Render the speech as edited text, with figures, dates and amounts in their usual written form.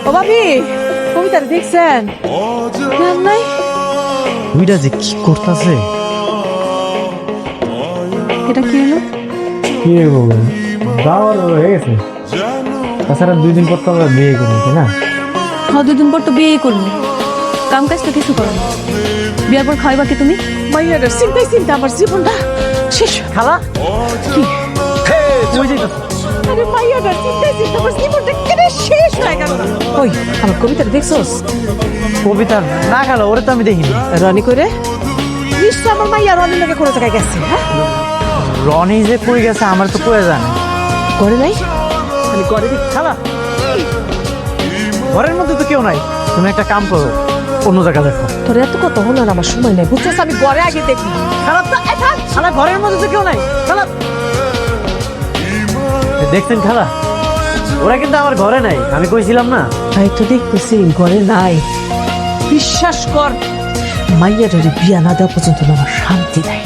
ও ভাবি, কবিতাটা দেখছেন? জ্ঞান নাই। ওইটা যে কি করতেছে, এটা কি হলো? কি বলবো, দাওয়ার হয়ে গেছে। তাছাড়া 2 দিন পর তো আমরা বিয়ে করবো, তাই না? হ্যাঁ, 2 দিন পর তো বিয়ে করবো। কাম কাজ তো কিছু করো না। বিয়ার পর খাইবা কি তুমি? মাইয়াটার চিন্তায় চিন্তা আমার জীবনটা শেষ। খালা কি? ওই যাইতাছে। আরে মাইয়াটার চিন্তায় চিন্তা আমার জীবনটা কেন শেষ হয়ে গেল? ওই আমার কবিতাটা দেখছস? কবিতা না, খালা ওরে তো আমি দেখিনি। রনি করে নিশ্চয় আমার মাইয়া রনির লোকে কোনো জায়গায় গেছে। হ্যাঁ, রনি যে কই গেছে আমার তো কয়ে জানে। করে নাই? আমি করে দেখি। খালা, ঘরের মধ্যে তো কেউ নাই, তুমি একটা কাম করো, অন্য জায়গা দেখো। তোর এত কথা হলো আমার সময় নেই, বুঝছিস? আমি ঘরে আগে দেখি। খালা তো খালা, ঘরের মধ্যে তো কেউ নাই। খালা দেখছেন খালা, ওরা কিন্তু আমার ঘরে নাই, আমি কইছিলাম না। তাই তো দেখতেছি ঘরে নাই। বিশ্বাস কর, মাইয়াটারে বিয়া না দেওয়া পর্যন্ত আমার শান্তি নাই।